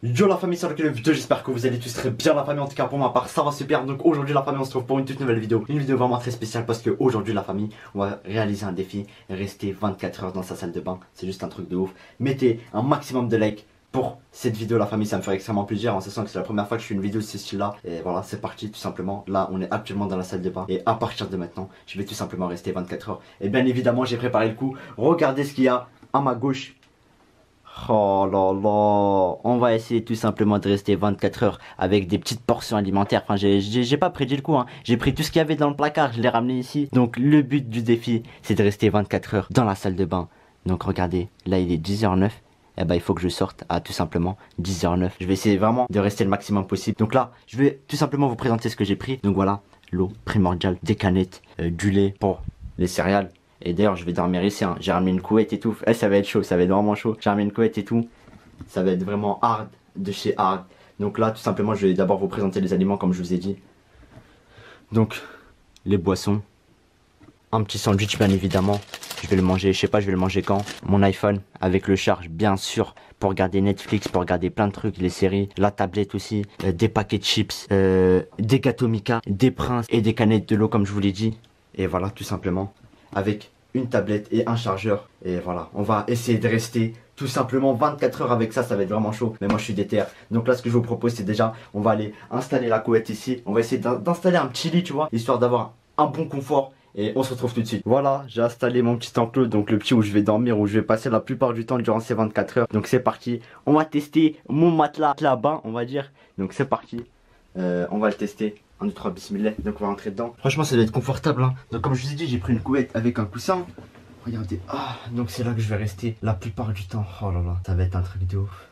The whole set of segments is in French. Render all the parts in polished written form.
Yo la famille, sur laquelle vidéo, j'espère que vous allez tous très bien la famille, en tout cas pour ma part ça va super. Donc aujourd'hui la famille on se retrouve pour une toute nouvelle vidéo. Une vidéo vraiment très spéciale parce que aujourd'hui la famille on va réaliser un défi et rester 24 heures dans sa salle de bain. C'est juste un truc de ouf. Mettez un maximum de likes pour cette vidéo la famille, ça me ferait extrêmement plaisir en sachant que c'est la première fois que je fais une vidéo de ce style là. Et voilà c'est parti tout simplement. Là on est actuellement dans la salle de bain et à partir de maintenant je vais tout simplement rester 24 heures. Et bien évidemment j'ai préparé le coup. Regardez ce qu'il y a à ma gauche. Oh là là, on va essayer tout simplement de rester 24 heures avec des petites portions alimentaires. Enfin, j'ai pas prédit le coup, hein. J'ai pris tout ce qu'il y avait dans le placard, je l'ai ramené ici. Donc le but du défi, c'est de rester 24 heures dans la salle de bain. Donc regardez, là il est 10h09. Et ben il faut que je sorte à tout simplement 10h09. Je vais essayer vraiment de rester le maximum possible. Donc là, je vais tout simplement vous présenter ce que j'ai pris. Donc voilà, l'eau primordiale, des canettes, du lait pour les céréales. Et d'ailleurs je vais dormir ici, hein. J'ai ramené une couette et tout. Ça va être chaud, ça va être vraiment chaud. J'ai ramené une couette et tout. Ça va être vraiment hard de chez hard. Donc là tout simplement je vais d'abord vous présenter les aliments comme je vous ai dit. Donc les boissons. Un petit sandwich bien évidemment. Je vais le manger, je sais pas je vais le manger quand. Mon iPhone avec le charge bien sûr. Pour regarder Netflix, pour regarder plein de trucs, les séries. La tablette aussi. Des paquets de chips. Des gâteaux Mika. Des princes et des canettes de l'eau comme je vous l'ai dit. Et voilà tout simplement. Avec une tablette et un chargeur. Et voilà, on va essayer de rester tout simplement 24 heures avec ça, ça va être vraiment chaud. Mais moi je suis déter. Donc là ce que je vous propose c'est déjà, on va aller installer la couette ici. On va essayer d'installer un petit lit tu vois, histoire d'avoir un bon confort. Et on se retrouve tout de suite. Voilà, j'ai installé mon petit enclos, donc le petit où je vais dormir, où je vais passer la plupart du temps durant ces 24 heures. Donc c'est parti, on va tester mon matelas là-bas on va dire. Donc c'est parti, on va le tester. 1, 2, 3, bismillah, donc on va rentrer dedans. Franchement ça doit être confortable hein. Donc comme je vous ai dit j'ai pris une couette avec un coussin. Regardez, ah, donc c'est là que je vais rester la plupart du temps. Oh là là, ça va être un truc de ouf.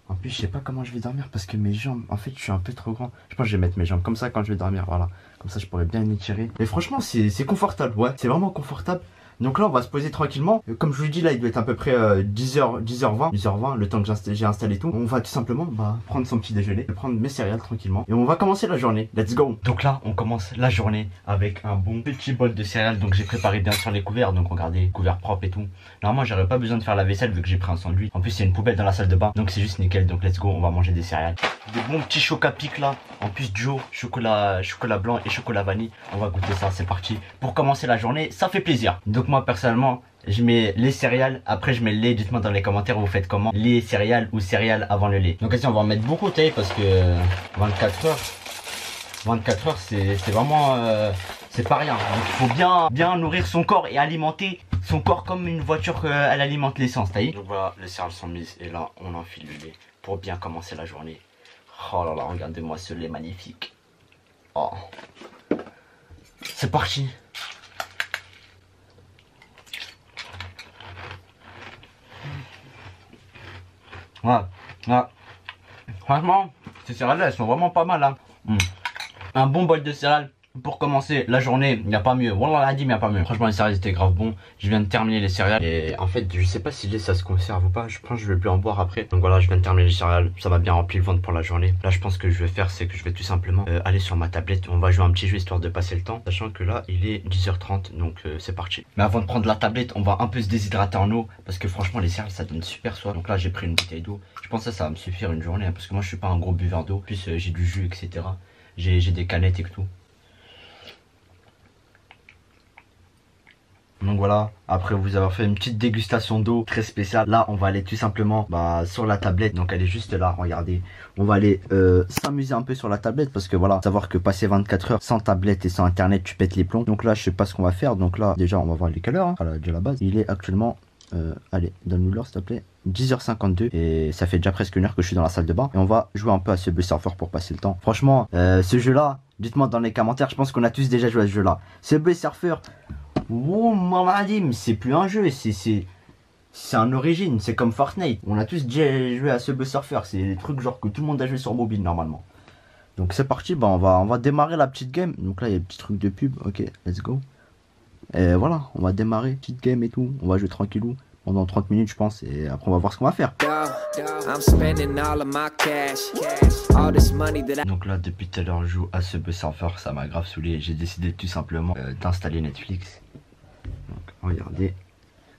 En plus je sais pas comment je vais dormir parce que mes jambes, en fait je suis un peu trop grand. Je pense que je vais mettre mes jambes comme ça quand je vais dormir, voilà. Comme ça je pourrais bien m'étirer. Mais franchement c'est confortable, ouais, c'est vraiment confortable. Donc là on va se poser tranquillement. Comme je vous l'ai dit là il doit être à peu près 10h20, le temps que j'ai installé tout. On va tout simplement prendre son petit déjeuner, prendre mes céréales tranquillement. Et on va commencer la journée, let's go. Donc là on commence la journée avec un bon petit bol de céréales. Donc j'ai préparé bien sûr les couverts, donc regardez, couverts propres et tout. Normalement j'aurais pas besoin de faire la vaisselle vu que j'ai pris un sandwich. En plus il y a une poubelle dans la salle de bain, donc c'est juste nickel. Donc let's go, on va manger des céréales. Des bons petits choca pics là. En plus Joe, chocolat blanc et chocolat vanille. On va goûter ça, c'est parti. Pour commencer la journée, ça fait plaisir. Donc moi personnellement je mets les céréales, après je mets le lait. Dites-moi dans les commentaires vous faites comment, lait céréales ou céréales avant le lait. Donc ici on va en mettre beaucoup taille parce que 24 heures c'est vraiment c'est pas rien. Donc il faut bien nourrir son corps et alimenter son corps comme une voiture elle alimente l'essence, taille. Donc voilà, les céréales sont mises et là on enfile le lait pour bien commencer la journée. Oh là là, regardez-moi ce lait magnifique. Oh, c'est parti. Ouais. Franchement, ces céréales-là, elles sont vraiment pas mal. Hein. Un bon bol de céréales pour commencer la journée, il n'y a pas mieux. Wallah l'a dit, il n'y a pas mieux. Franchement, les céréales étaient grave bons. Je viens de terminer les céréales. Et en fait, je sais pas si le lait ça se conserve ou pas. Je pense que je vais plus en boire après. Donc voilà, je viens de terminer les céréales. Ça m'a bien rempli le ventre pour la journée. Là, je pense que je vais faire, c'est que je vais tout simplement aller sur ma tablette. On va jouer un petit jeu histoire de passer le temps. Sachant que là, il est 10h30. Donc c'est parti. Mais avant de prendre la tablette, on va un peu se déshydrater en eau. Parce que franchement, les céréales, ça donne super soif. Donc là, j'ai pris une bouteille d'eau. Je pense que ça va me suffire une journée. Hein, parce que moi, je suis pas un gros buveur d'eau. Plus j'ai du jus, etc. J'ai des canettes et tout. Donc voilà, après vous avoir fait une petite dégustation d'eau très spéciale, là on va aller tout simplement sur la tablette. Donc elle est juste là, regardez. On va aller s'amuser un peu sur la tablette parce que voilà, savoir que passer 24 heures sans tablette et sans internet, tu pètes les plombs. Donc là je sais pas ce qu'on va faire. Donc là déjà on va voir les quelle heure hein, voilà, déjà la base. Il est actuellement, allez donne-nous l'heure s'il te plaît, 10h52. Et ça fait déjà presque une heure que je suis dans la salle de bain. Et on va jouer un peu à Subway Surfer pour passer le temps. Franchement ce jeu là, dites-moi dans les commentaires, je pense qu'on a tous déjà joué à ce jeu là. Subway Surfer. Oh mamadim, c'est plus un jeu, c'est un origine, c'est comme Fortnite. On a tous déjà joué à Subway Surfer, c'est des trucs genre que tout le monde a joué sur mobile normalement. Donc c'est parti, on va démarrer la petite game. Donc là il y a des petits trucs de pub, ok, let's go. Et voilà, on va démarrer, petite game et tout, on va jouer tranquillou. Pendant 30 minutes je pense et après on va voir ce qu'on va faire. Donc là depuis tout à l'heure je joue à Subway Surfer, ça m'a grave saoulé. J'ai décidé tout simplement d'installer Netflix. Donc regardez,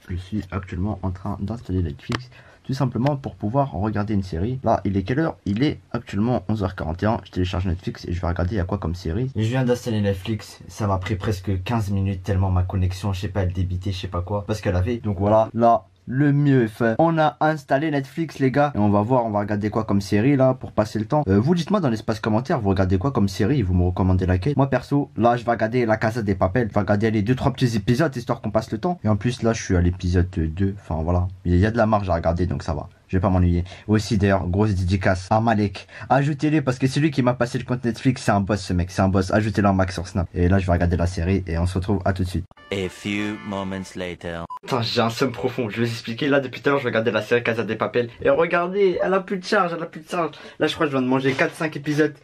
je suis actuellement en train d'installer Netflix. tout simplement pour pouvoir regarder une série. Là, il est quelle heure? Il est actuellement 11h41. Je télécharge Netflix et je vais regarder il y a quoi comme série. Je viens d'installer Netflix, ça m'a pris presque 15 minutes tellement ma connexion, je sais pas, elle débitait, je sais pas quoi, parce qu'elle avait. Donc voilà, là, le mieux est fait. On a installé Netflix les gars. Et on va voir, on va regarder quoi comme série là pour passer le temps. Vous dites-moi dans l'espace commentaire, vous regardez quoi comme série et vous me recommandez laquelle. Moi perso, là je vais regarder La Casa des Papel. Je vais regarder les 2-3 petits épisodes histoire qu'on passe le temps. Et en plus là je suis à l'épisode 2. Enfin voilà, il y a de la marge à regarder donc ça va. Je vais pas m'ennuyer. Aussi d'ailleurs, grosse dédicace à Malek. Ajoutez-le parce que c'est lui qui m'a passé le compte Netflix. C'est un boss ce mec, c'est un boss. Ajoutez-le en max sur Snap. Et là je vais regarder la série et on se retrouve à tout de suite. A few moments later. Putain, j'ai un seum profond. Je vais vous expliquer. Là depuis tout à l'heure je regardais la série Casa des Papel. Et regardez, elle a plus de charge, elle a plus de charge. Là je crois que je viens de manger 4-5 épisodes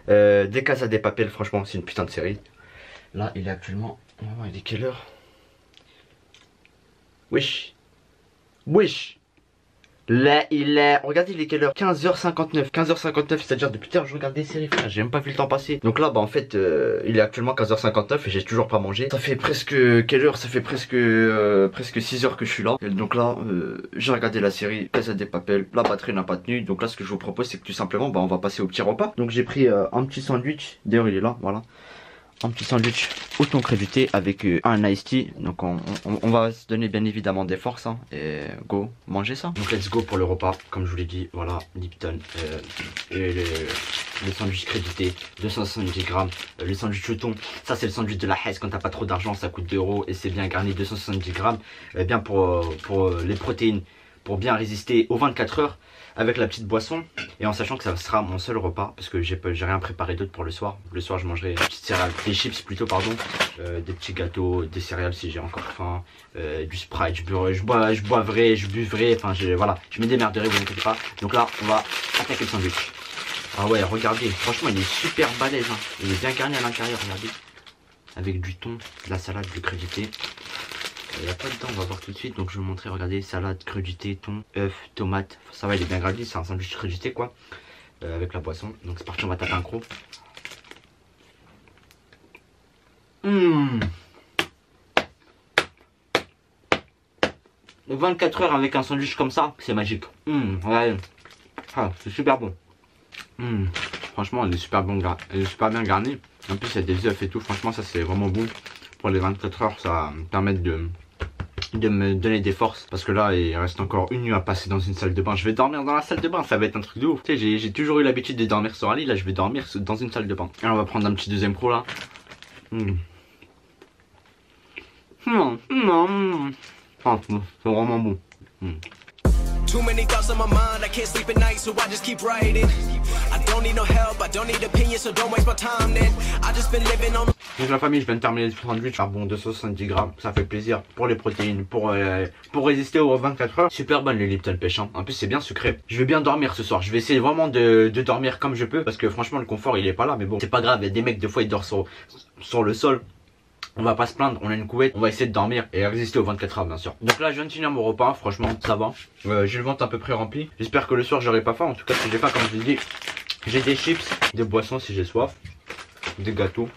des Casa des Papel. Franchement c'est une putain de série. Là il est actuellement... Oh, il est quelle heure? Wesh. Wesh. Là, il est... Regardez, il est quelle heure? 15h59. 15h59, c'est-à-dire depuis tout à l'heure, je regarde des séries, frère. J'ai même pas vu le temps passer. Donc là, bah en fait, il est actuellement 15h59 et j'ai toujours pas mangé. Ça fait presque... Quelle heure? Ça fait presque 6 heures que je suis là. Et donc là, j'ai regardé la série Casa des Papel. La batterie n'a pas tenu. Donc là, ce que je vous propose, c'est que tout simplement, bah on va passer au petit repas. Donc j'ai pris un petit sandwich. D'ailleurs, il est là, voilà. Un petit sandwich au thon crédité avec un iced tea. Donc on va se donner bien évidemment des forces hein, et go manger ça. Donc let's go pour le repas. Comme je vous l'ai dit, voilà, Lipton et le sandwich crédité 270 grammes. Le sandwich au thon, ça c'est le sandwich de la Hesse. Quand t'as pas trop d'argent, ça coûte 2 € et c'est bien garni 270 grammes. Bien pour les protéines, pour bien résister aux 24 heures. Avec la petite boisson et en sachant que ça sera mon seul repas parce que j'ai rien préparé d'autre pour le soir. Le soir je mangerai des petites céréales, des chips plutôt pardon, des petits gâteaux, des céréales si j'ai encore faim, du Sprite, je boivrai, je buvrai, enfin voilà, je me démerderai, vous inquiétez pas. Donc là on va attaquer le sandwich. Ah ouais regardez, franchement il est super balèze hein. Il est bien garni à l'intérieur, regardez. Avec du thon, de la salade, du crédité. Il n'y a pas de temps, on va voir tout de suite. Donc je vais vous montrer, regardez, salade, crudité, thon, œuf, tomate. Ça va, il est bien grandi, c'est un sandwich crudité quoi. Avec la boisson. Donc c'est parti, on va taper un croc. 24 heures avec un sandwich comme ça, c'est magique. Ouais. Ah, c'est super bon. Franchement, il est super bon, il est super bien garni. En plus, il y a des œufs et tout. Franchement, ça c'est vraiment bon. Pour les 24 heures, ça va me permettre de me donner des forces parce que là il reste encore une nuit à passer dans une salle de bain. Je vais dormir dans la salle de bain, ça va être un truc de ouf. Tu sais, j'ai toujours eu l'habitude de dormir sur un lit, là je vais dormir dans une salle de bain. Et on va prendre un petit deuxième croc là. C'est vraiment bon. Too many thoughts on my mind, I can't sleep at night, so I just keep writing. I don't need no help, I don't need opinions, so don't waste my time then. I just been living on. Donc la famille, je viens de terminer le sandwich, bon 270 grammes, ça fait plaisir pour les protéines, pour résister aux 24 heures. Super bonne le Lipton pêche, hein. En plus c'est bien sucré. Je vais bien dormir ce soir, je vais essayer vraiment de dormir comme je peux, parce que franchement le confort il est pas là, mais bon, c'est pas grave, il y a des mecs des fois ils dorment sur le sol. On va pas se plaindre, on a une couette, on va essayer de dormir et résister aux 24 heures bien sûr. Donc là je viens de finir mon repas, franchement ça va. J'ai le ventre à peu près rempli. J'espère que le soir j'aurai pas faim, en tout cas si j'ai pas comme je l'ai dit. J'ai des chips, des boissons si j'ai soif, des gâteaux.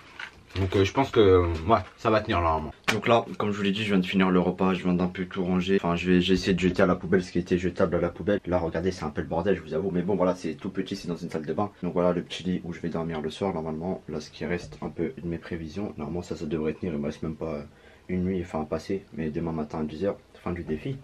Donc je pense que ouais, ça va tenir normalement. Donc là, comme je vous l'ai dit, je viens de finir le repas, je viens d'un peu tout ranger. Enfin, j'ai essayé de jeter à la poubelle ce qui était jetable à la poubelle. Là, regardez, c'est un peu le bordel, je vous avoue. Mais bon, voilà, c'est tout petit, c'est dans une salle de bain. Donc voilà, le petit lit où je vais dormir le soir. Normalement, là, ce qui reste un peu de mes prévisions. Normalement, ça devrait tenir. Il me reste même pas une nuit, enfin, à passer. Mais demain matin à 10 h, fin du défi.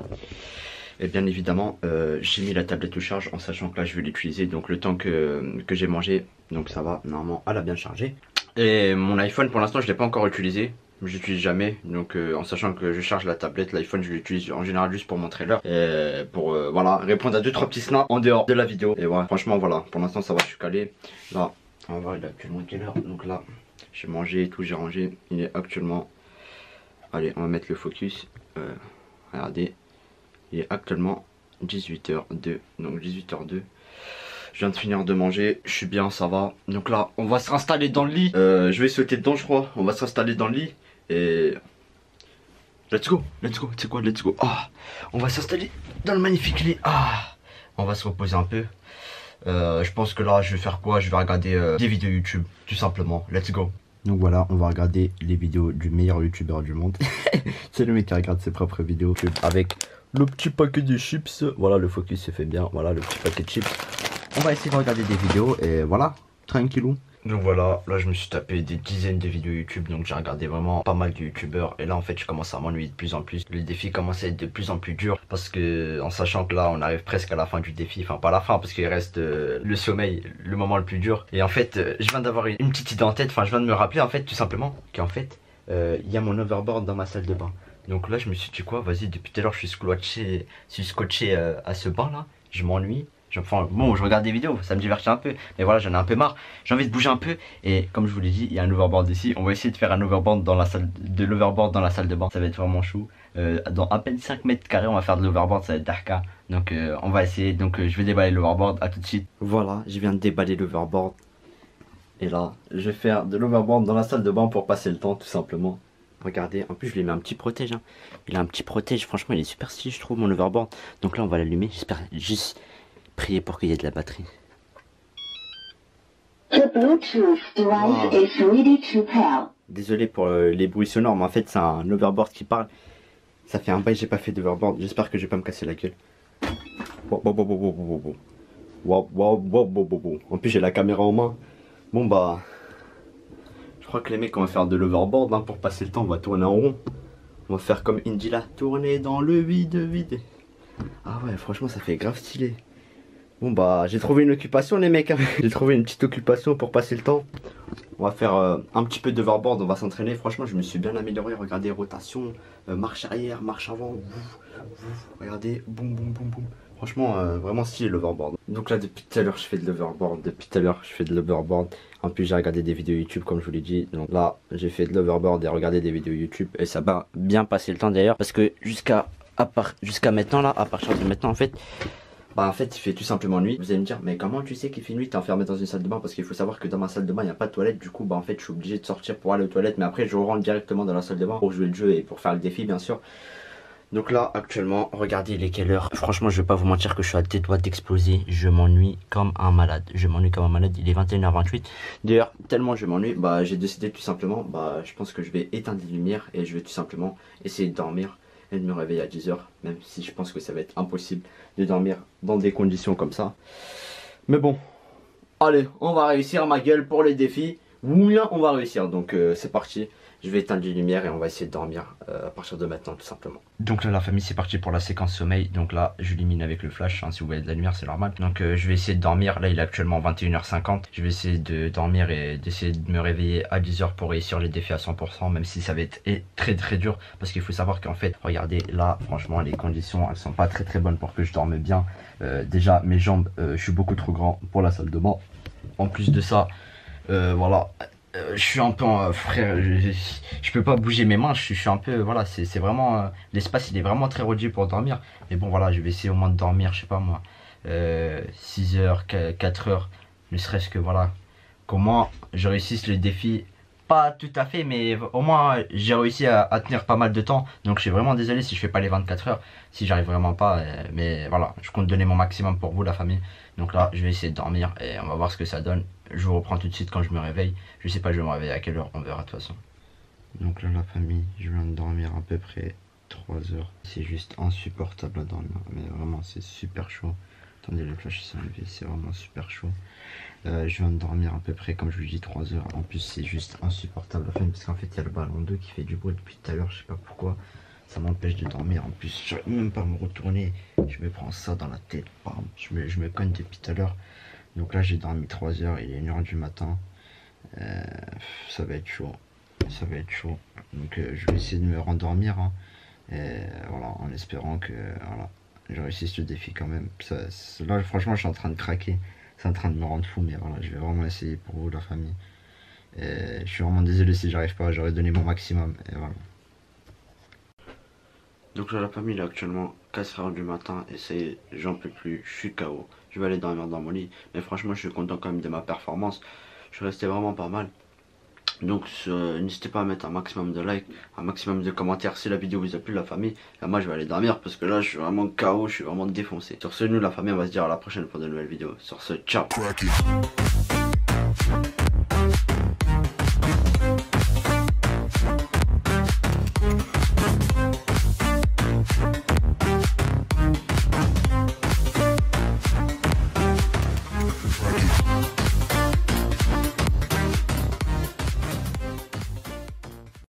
Et bien évidemment, j'ai mis la tablette au charge en sachant que là, je vais l'utiliser. Donc le temps que j'ai mangé, donc ça va, normalement, elle a bien chargé. Et mon iPhone pour l'instant je l'ai pas encore utilisé, je l'utilise jamais, donc en sachant que je charge la tablette, l'iPhone je l'utilise en général juste pour montrer l'heure et pour voilà, répondre à 2-3 petits snaps en dehors de la vidéo. Et ouais, franchement voilà, pour l'instant ça va, je suis calé. Là, on va voir il est actuellement quelle heure, donc là j'ai mangé et tout, j'ai rangé, il est actuellement, allez on va mettre le focus, regardez, il est actuellement 18h02, donc 18h02. Je viens de finir de manger, je suis bien, ça va. Donc là, on va se réinstaller dans le lit. Je vais sauter dedans, je crois. On va se réinstaller dans le lit. Et... let's go, tu sais quoi, let's go. Ah, on va s'installer dans le magnifique lit. Ah, on va se reposer un peu. Je pense que là, je vais faire quoi? Je vais regarder des vidéos YouTube, tout simplement. Let's go. Donc voilà, on va regarder les vidéos du meilleur youtubeur du monde. C'est le mec qui regarde ses propres vidéos avec le petit paquet de chips. Voilà, le focus se fait bien. Voilà, le petit paquet de chips. On va essayer de regarder des vidéos et voilà, tranquillou. Donc voilà, là je me suis tapé des dizaines de vidéos YouTube, donc j'ai regardé vraiment pas mal de youtubeurs. Et là en fait je commence à m'ennuyer de plus en plus. Le défi commence à être de plus en plus dur parce que en sachant que là on arrive presque à la fin du défi, enfin pas la fin parce qu'il reste le sommeil, le moment le plus dur. Et en fait je viens d'avoir une petite idée en tête, enfin je viens de me rappeler en fait tout simplement qu'en fait il y a mon overboard dans ma salle de bain. Donc là je me suis dit quoi, vas-y depuis tout à l'heure je suis scotché à ce banc là, je m'ennuie. Enfin bon, je regarde des vidéos, ça me divertit un peu, mais voilà, j'en ai un peu marre, j'ai envie de bouger un peu. Et comme je vous l'ai dit, il y a un overboard ici, on va essayer de faire un overboard dans la salle de l'overboard dans la salle de bain, ça va être vraiment chou. Dans à peine 5 mètres carrés on va faire de l'overboard, ça va être Darka. Donc on va essayer, donc je vais déballer l'overboard, à tout de suite. Voilà, je viens de déballer l'overboard. Et là, je vais faire de l'overboard dans la salle de bain pour passer le temps tout simplement. Regardez, en plus je lui ai mis un petit protège, hein. Il a un petit protège, franchement il est super stylé je trouve mon overboard. Donc là on va l'allumer, j'espère juste prier pour qu'il y ait de la batterie. Wow. Désolé pour les bruits sonores, mais en fait c'est un overboard qui parle. Ça fait un bail j'ai pas fait d'overboard, j'espère que je vais pas me casser la gueule. En plus j'ai la caméra en main. Bon bah, je crois que les mecs on va faire de l'overboard, hein, pour passer le temps, on va tourner en rond. On va faire comme Indy là, tourner dans le vide. Ah ouais franchement ça fait grave stylé. Bon bah j'ai trouvé une occupation les mecs, hein. J'ai trouvé une petite occupation pour passer le temps. On va faire un petit peu d'overboard, on va s'entraîner. Franchement je me suis bien amélioré, regardez rotation, marche arrière, marche avant. Regardez, boum. Franchement vraiment stylé l'overboard. Donc là depuis tout à l'heure je fais de l'overboard. En plus j'ai regardé des vidéos YouTube comme je vous l'ai dit. Donc là j'ai fait de l'overboard et regardé des vidéos YouTube. Et ça va bien passer le temps d'ailleurs. Parce que jusqu'à maintenant là, à partir de maintenant en fait, bah en fait il fait tout simplement nuit. Vous allez me dire mais comment tu sais qu'il fait nuit, t'es enfermé dans une salle de bain? Parce qu'il faut savoir que dans ma salle de bain il n'y a pas de toilette. Du coup bah en fait je suis obligé de sortir pour aller aux toilettes. Mais après je rentre directement dans la salle de bain pour jouer le jeu et pour faire le défi bien sûr. Donc là actuellement regardez il est quelle heure. Franchement je vais pas vous mentir que je suis à deux doigts d'exploser. Je m'ennuie comme un malade. Il est 21h28. D'ailleurs tellement je m'ennuie, bah j'ai décidé tout simplement, bah je pense que je vais éteindre les lumières et je vais tout simplement essayer de dormir et de me réveiller à 10h, même si je pense que ça va être impossible de dormir dans des conditions comme ça. Mais bon, allez, on va réussir ma gueule pour les défis. Bien, on va réussir, donc c'est parti. Je vais éteindre les lumières et on va essayer de dormir à partir de maintenant tout simplement. Donc là la famille c'est parti pour la séquence sommeil. Donc là j'illumine avec le flash, hein, si vous voyez de la lumière c'est normal. Donc je vais essayer de dormir, là il est actuellement 21h50. Je vais essayer de dormir et d'essayer de me réveiller à 10h pour réussir les défis à 100%. Même si ça va être très dur. Parce qu'il faut savoir qu'en fait, regardez là franchement les conditions elles sont pas très bonnes pour que je dorme bien. Déjà mes jambes, je suis beaucoup trop grand pour la salle de bain. En plus de ça, voilà. Je suis un peu frère, je peux pas bouger mes mains, je suis un peu, voilà, c'est vraiment, l'espace il est vraiment très réduit pour dormir. Mais bon voilà, je vais essayer au moins de dormir, je sais pas moi, 6 heures, 4 heures, ne serait-ce que voilà, qu'au moins je réussisse le défi. Pas tout à fait, mais au moins j'ai réussi à tenir pas mal de temps. Donc je suis vraiment désolé si je fais pas les 24 heures, si j'arrive vraiment pas, mais voilà, je compte donner mon maximum pour vous la famille. Donc là je vais essayer de dormir et on va voir ce que ça donne. Je vous reprends tout de suite quand je me réveille. Je sais pas je vais me réveiller à quelle heure, on verra de toute façon. Donc là la famille, je viens de dormir à peu près 3 heures. C'est juste insupportable à dormir, mais vraiment c'est super chaud. Attendez, le flash s'est enlevé, c'est vraiment super chaud. Je viens de dormir à peu près, comme je vous dis, 3 heures. En plus, c'est juste insupportable la famille, parce qu'en fait, il y a le ballon 2 qui fait du bruit depuis tout à l'heure. Je sais pas pourquoi, ça m'empêche de dormir. En plus, je n'arrive même pas à me retourner. Je me prends ça dans la tête, bam. Je me cogne depuis tout à l'heure. Donc là, j'ai dormi 3 heures, il est 1h du matin. Ça va être chaud. Ça va être chaud. Donc, je vais essayer de me rendormir. Hein. Voilà, en espérant que voilà, je réussisse le défi quand même. Là, franchement, je suis en train de craquer. C'est en train de me rendre fou, mais voilà, je vais vraiment essayer pour vous, la famille. Je suis vraiment désolé si j'arrive pas, j'aurais donné mon maximum. Et voilà. Donc là, la famille, là, actuellement 4h du matin, et ça y est, j'en peux plus, je suis KO. Je vais aller dormir dans mon lit. Mais franchement, je suis content quand même de ma performance. Je suis resté vraiment pas mal. Donc n'hésitez pas à mettre un maximum de likes, un maximum de commentaires si la vidéo vous a plu la famille. Et moi je vais aller dormir parce que là je suis vraiment KO, je suis vraiment défoncé. Sur ce, nous la famille on va se dire à la prochaine pour de nouvelles vidéos. Sur ce, ciao. Track it.